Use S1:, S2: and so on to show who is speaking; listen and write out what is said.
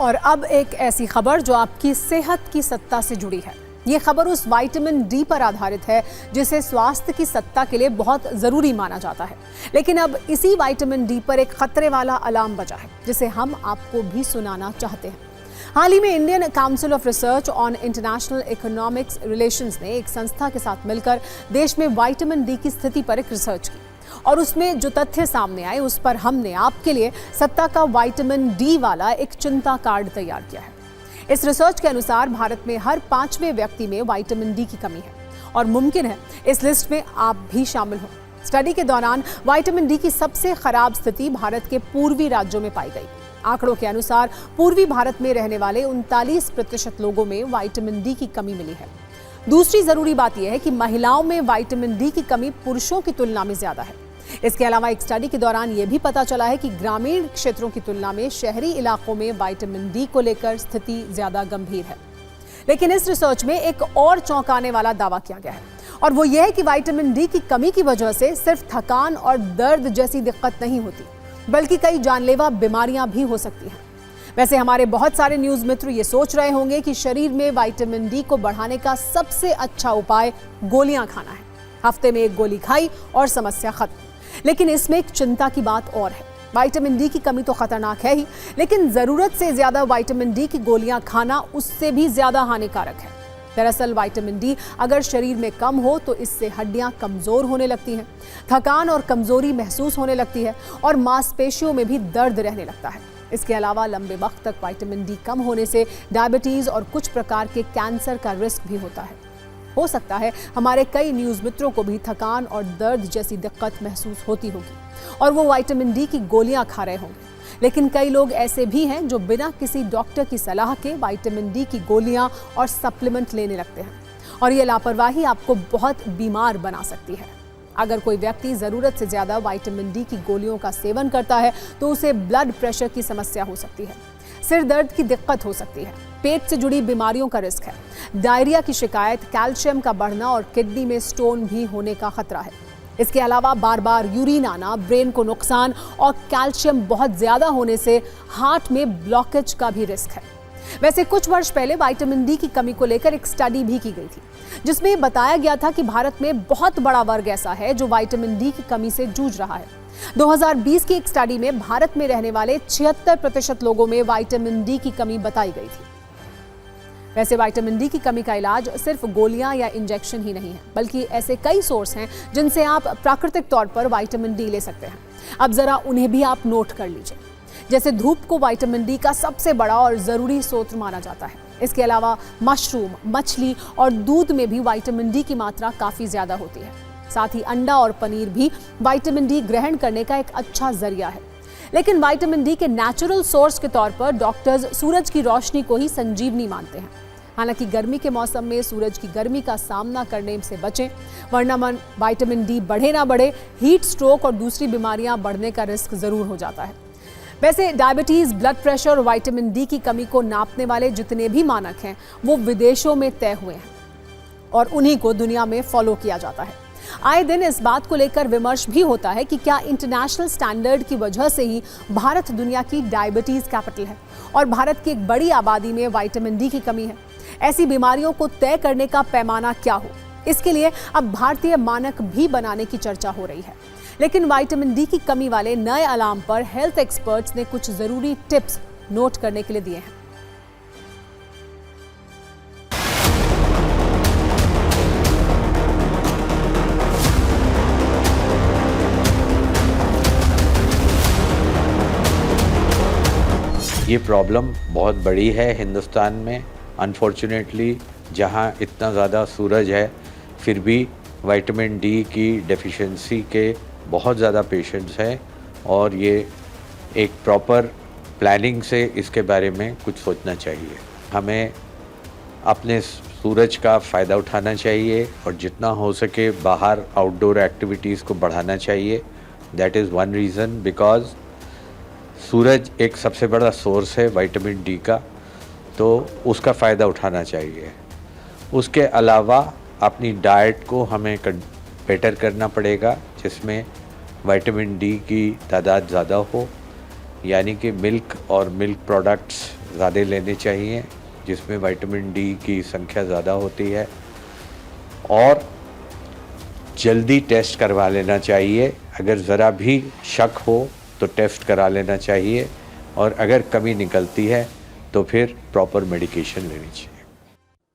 S1: और अब एक ऐसी खबर जो आपकी सेहत की सत्ता से जुड़ी है। ये खबर उस विटामिन डी पर आधारित है जिसे स्वास्थ्य की सत्ता के लिए बहुत जरूरी माना जाता है। लेकिन अब इसी विटामिन डी पर एक खतरे वाला अलार्म बजा है जिसे हम आपको भी सुनाना चाहते हैं। हाल ही में Indian council of research on international economics relations ने एक संस्था के साथ मिलकर देश में विटामिन डी की स्थिति पर एक रिसर्च की और उसमें जो तथ्य सामने आए उस पर हमने आपके लिए सत्ता का विटामिन डी वाला एक चिंता कार्ड तैयार किया है। इस रिसर्च के अनुसार भारत में हर 5वें व्यक्ति में विटामिन डी की कमी है और मुमकिन है इस लिस्ट में आप भी शामिल हों। स्टडी के दौरान विटामिन डी की सबसे खराब स्थिति भारत के पूर्वी राज्यों में पाई गई। आंकड़ों के अनुसार पूर्वी भारत में रहने वाले 39% लोगों में विटामिन डी की कमी मिली है। दूसरी जरूरी बात यह है कि महिलाओं में विटामिन डी की कमी पुरुषों की तुलना में ज्यादा है। इसके अलावा एक स्टडी के दौरान यह भी पता चला है कि ग्रामीण क्षेत्रों की तुलना में शहरी इलाकों में विटामिन डी को लेकर स्थिति ज्यादा गंभीर है। लेकिन इस रिसर्च में एक और चौंकाने वाला दावा किया गया है और वो यह है कि विटामिन डी की कमी की वजह से सिर्फ थकान और दर्द जैसी दिक्कत नहीं होती बल्कि कई जानलेवा बीमारियां भी हो सकती हैं। वैसे हमारे बहुत सारे न्यूज मित्र ये सोच रहे होंगे कि शरीर में विटामिन डी को बढ़ाने का सबसे अच्छा उपाय गोलियां खाना है। हफ्ते में एक गोली खाई और समस्या खत्म। लेकिन इसमें एक चिंता की बात और है। विटामिन डी की कमी तो खतरनाक है ही, लेकिन जरूरत से ज्यादा विटामिन डी की गोलियां खाना उससे भी ज्यादा हानिकारक है। दरअसल विटामिन डी अगर शरीर में कम हो तो इससे हड्डियां कमजोर होने लगती हैं, थकान और कमजोरी महसूस होने लगती है और मांसपेशियों में भी दर्द रहने लगता है। इसके अलावा लंबे वक्त तक विटामिन डी कम होने से डायबिटीज और कुछ प्रकार के कैंसर का रिस्क भी होता है। हो सकता है हमारे कई न्यूज मित्रों को भी थकान और दर्द जैसी दिक्कत महसूस होती होगी और वो विटामिन डी की गोलियां खा रहे होंगे। लेकिन कई लोग ऐसे भी हैं जो बिना किसी डॉक्टर की सलाह के विटामिन डी की गोलियां और सप्लीमेंट लेने लगते हैं और ये लापरवाही आपको बहुत बीमार बना सकती है। अगर कोई व्यक्ति जरूरत से ज्यादा विटामिन डी की गोलियों का सेवन करता है तो उसे ब्लड प्रेशर की समस्या हो सकती है, सिर दर्द की दिक्कत हो सकती है, पेट से जुड़ी बीमारियों का रिस्क है, डायरिया की शिकायत, कैल्शियम का बढ़ना और किडनी में स्टोन भी होने का खतरा है। इसके अलावा बार बार यूरिन आना, ब्रेन को नुकसान और कैल्शियम बहुत ज्यादा होने से हार्ट में ब्लॉकेज का भी रिस्क है। वैसे कुछ वर्ष पहले विटामिन डी की कमी को लेकर एक स्टडी भी की गई थी जिसमें बताया गया था कि भारत में बहुत बड़ा वर्ग ऐसा है जो विटामिन डी की कमी से जूझ रहा है। 2020 की एक स्टडी में भारत में रहने वाले 76% लोगों में विटामिन डी की कमी बताई गई थी। वैसे विटामिन डी की कमी का इलाज सिर्फ गोलियां या इंजेक्शन ही नहीं है, बल्कि ऐसे कई सोर्स हैं जिनसे आप प्राकृतिक तौर पर विटामिन डी ले सकते हैं। अब जरा उन्हें भी आप नोट कर लीजिए। जैसे धूप को विटामिन डी का सबसे बड़ा और जरूरी स्रोत माना जाता है। इसके अलावा मशरूम, मछली और दूध में भी विटामिन डी की मात्रा काफी ज्यादा होती है। साथ ही अंडा और पनीर भी विटामिन डी ग्रहण करने का एक अच्छा जरिया है। लेकिन विटामिन डी के नेचुरल सोर्स के तौर पर डॉक्टर्स सूरज की रोशनी को ही संजीवनी मानते हैं। हालांकि गर्मी के मौसम में सूरज की गर्मी का सामना करने से बचें, वरना विटामिन डी बढ़े ना बढ़े हीट स्ट्रोक और दूसरी बीमारियां बढ़ने का रिस्क जरूर हो जाता है। वैसे डायबिटीज, ब्लड प्रेशर और विटामिन डी की कमी को नापने वाले जितने भी मानक हैं वो विदेशों में तय हुए हैं और उन्हीं को दुनिया में फॉलो किया जाता है। आए दिन इस बात को लेकर विमर्श भी होता है कि क्या इंटरनेशनल स्टैंडर्ड की वजह से ही भारत दुनिया की डायबिटीज कैपिटल है और भारत की एक बड़ी आबादी में विटामिन डी की कमी है। ऐसी बीमारियों को तय करने का पैमाना क्या हो, इसके लिए अब भारतीय मानक भी बनाने की चर्चा हो रही है। लेकिन विटामिन डी की कमी वाले नए अलार्म पर हेल्थ एक्सपर्ट्स ने कुछ जरूरी टिप्स नोट करने के लिए दिए हैं।
S2: ये प्रॉब्लम बहुत बड़ी है हिंदुस्तान में। अनफॉर्चुनेटली जहाँ इतना ज़्यादा सूरज है फिर भी विटामिन डी की डेफिशिएंसी के बहुत ज़्यादा पेशेंट्स हैं और ये एक प्रॉपर प्लानिंग से इसके बारे में कुछ सोचना चाहिए। हमें अपने सूरज का फ़ायदा उठाना चाहिए और जितना हो सके बाहर आउटडोर एक्टिविटीज़ को बढ़ाना चाहिए। That is one reason, because सूरज एक सबसे बड़ा सोर्स है विटामिन डी का, तो उसका फ़ायदा उठाना चाहिए। उसके अलावा अपनी डाइट को हमें बेटर करना पड़ेगा जिसमें विटामिन डी की तादाद ज़्यादा हो, यानी कि मिल्क और मिल्क प्रोडक्ट्स ज़्यादा लेने चाहिए जिसमें विटामिन डी की संख्या ज़्यादा होती है, और जल्दी टेस्ट करवा लेना चाहिए। अगर ज़रा भी शक हो तो टेस्ट करा लेना चाहिए, और अगर कमी निकलती है तो फिर प्रॉपर मेडिकेशन लेनी चाहिए।